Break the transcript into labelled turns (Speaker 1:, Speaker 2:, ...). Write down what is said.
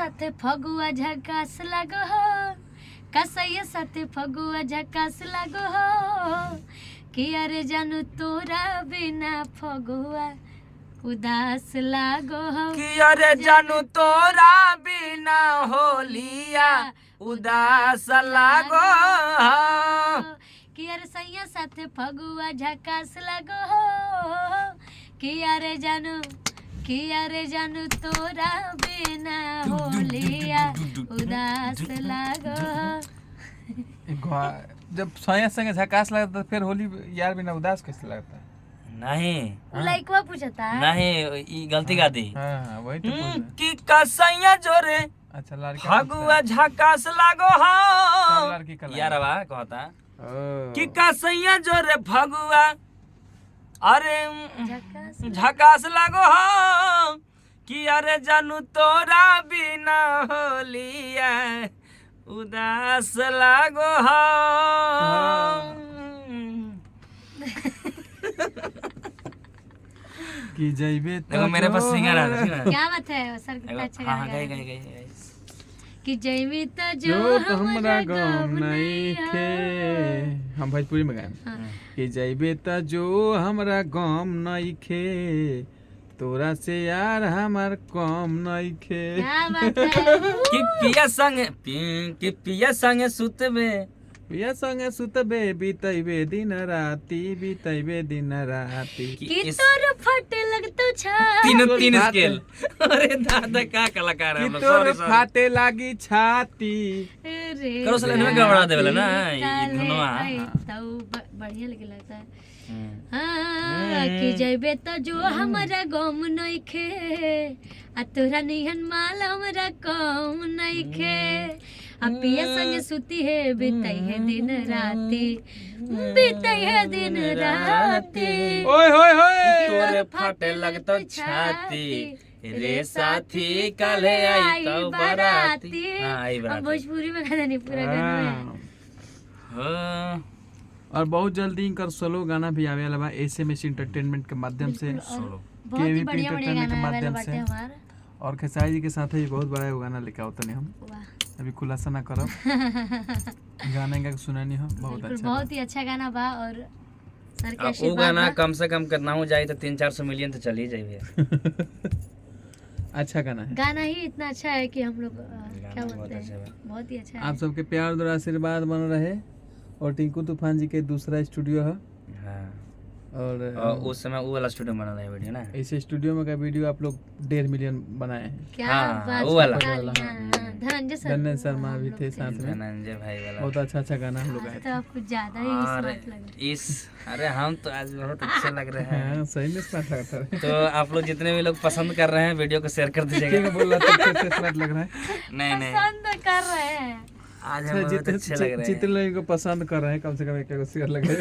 Speaker 1: साथे फगुआ झकास लागो हो, कसैया साथे फगुआ झकास लागो हो, कि अरे जानू तोरा बिना फगुआ उदास लागो हो,
Speaker 2: कि अरे जानू तोरा बिना होलिया उदास लागो हो।
Speaker 1: कि अरे सैया साथे फगुआ झकास लगो हो, कि अरे जानू तोरा बिना होलिया उदास लगो हो।
Speaker 3: जब सोया संगे झकास लगता तो फिर होली यार बिना उदास कैसे लगता है?
Speaker 2: नहीं
Speaker 1: लइकवा पूछता
Speaker 2: नहीं, ई गलती कर दी।
Speaker 3: हाँ वही तो पूछ
Speaker 2: कि कसैया जोरे
Speaker 3: अच्छा लड़का
Speaker 2: फगुआ झकास लागो हो।
Speaker 3: लड़की का
Speaker 2: यार बा कहता
Speaker 3: ओ
Speaker 2: कि कसैया जोरे फगुआ अरे
Speaker 1: झकास
Speaker 2: झकास लागो हो, कि अरे जानू तोरा बिना होलिया उदास लागो हो।
Speaker 3: कि जइबे
Speaker 2: देखो मेरे पास सिंगर आ रहा है।
Speaker 1: क्या बात है सर, कितना अच्छा
Speaker 2: हाँ
Speaker 1: गाना
Speaker 2: गई
Speaker 1: गा
Speaker 2: गई गई
Speaker 1: कि जइमी त
Speaker 3: जो
Speaker 1: जो
Speaker 3: हमरा गम नहीं खे। हम भोजपुरी में गाएं
Speaker 1: हाँ।
Speaker 3: कि जइबे त जो हमरा गम नहीं खे, तोरा से यार हमार कम नहीं खे।
Speaker 1: क्या बात है
Speaker 2: कि पिया संगे सुतबे
Speaker 3: पिया संगे सुतबे बीतैबे दिन राती, बीतैबे दिन राती।
Speaker 1: कि तोर फटे लगतो छा
Speaker 2: तीन स्केल। अरे दादा का कलाकार है
Speaker 3: कि
Speaker 2: हम लोग,
Speaker 3: तोर
Speaker 2: सॉरी
Speaker 3: फाटे लागी छाती।
Speaker 1: रे
Speaker 2: करो साले इनमें गड़बड़ा देवेला ना, ये
Speaker 1: काले
Speaker 2: धुनवा।
Speaker 1: आई तो बढ़िया लगे लगता है। हाँ कि जइबे त जो हमरा गम नइखे, आ तोरा निहन माल हमरा कम नइखे, आ पिया संगे सुती है बीतई है दिन राती, बीतई है दिन राती।
Speaker 3: ओए होए होए
Speaker 2: तोरे फाटे लगतो छाती, रे साथी काले आई तो बराती। हाँ आई
Speaker 1: अब
Speaker 2: बराती।
Speaker 1: भोजपुरी में गाना नहीं पूरा गाना है।
Speaker 2: हाँ,
Speaker 3: और बहुत जल्दी इनकर सोलो गाना भी आवे वाला बा एसएमएस एंटरटेनमेंट के माध्यम से,
Speaker 2: सोलो।
Speaker 1: बहुत ही
Speaker 3: केवीपी
Speaker 1: बढ़िया बढ़िया
Speaker 3: एंटरटेनमेंट के
Speaker 1: गाना
Speaker 3: माध्यम
Speaker 1: बाटे
Speaker 3: से।
Speaker 1: हमारा।
Speaker 3: और खेसारी जी के साथ ही बहुत बड़ा एगो गाना लेके आवतनी हम,
Speaker 1: वाह
Speaker 3: अभी खुलासा ना करब। गाने का सुनानी हो बहुत
Speaker 1: बिल्कुल,
Speaker 3: अच्छा
Speaker 1: बहुत ही अच्छा गाना बा। और सर के
Speaker 2: अब वो
Speaker 1: आशीर्वाद
Speaker 2: गाना
Speaker 1: बा।
Speaker 2: कम से कम करना हो जाए तो 300-400 मिलियन तो चल ही जाए।
Speaker 3: अच्छा गाना है।
Speaker 1: गाना ही इतना अच्छा है कि हम लोग क्या
Speaker 2: बहुत
Speaker 1: बोलते
Speaker 2: अच्छा
Speaker 1: हैं,
Speaker 2: है।
Speaker 1: बहुत ही अच्छा
Speaker 3: आप
Speaker 1: है।
Speaker 3: सबके प्यार और आशीर्वाद बन रहे। और टिंकू तूफान जी के दूसरा स्टूडियो है,
Speaker 2: हाँ,
Speaker 3: और
Speaker 2: और उस समय वो वाला स्टूडियो बना रहा है वीडियो ना।
Speaker 3: इस स्टूडियो में का वीडियो आप लोग 1.5 मिलियन बनाए हैं।
Speaker 1: क्या
Speaker 2: हाँ,
Speaker 1: बात
Speaker 2: वो वाला।
Speaker 1: बता ली, हाँ, हाँ, धनंजय सर
Speaker 3: धनंजय शर्मा
Speaker 1: हम
Speaker 3: भी
Speaker 1: लोग
Speaker 3: थे साथ में।
Speaker 2: धनंजय भाई वाला।
Speaker 3: बहुत अच्छा अच्छा गाना हम लोग
Speaker 1: आज
Speaker 3: आए
Speaker 1: तो आप कुछ ज्यादा ही
Speaker 2: और
Speaker 1: स्मार्ट लग रहे
Speaker 2: अरे हम तो आज बहुत अच्छे लग रहे
Speaker 3: हैं।
Speaker 2: हैं।
Speaker 3: हाँ सही में स्मार्ट लगता है।
Speaker 2: तो आप लोग जितने भी लोग पसंद कर रहे हैं वीडियो को शेयर कर दीजिएगा।
Speaker 3: ठीक है, बोल रहा था कैसे स्मार्ट लग रहा है।
Speaker 2: नहीं नहीं,
Speaker 1: पसंद कर रहे हैं।
Speaker 2: आज हम बहुत अच्छे लग रहे हैं।
Speaker 3: जितने लोगों को पसंद कर रहे हैं कम से कम एक शेयर लगे।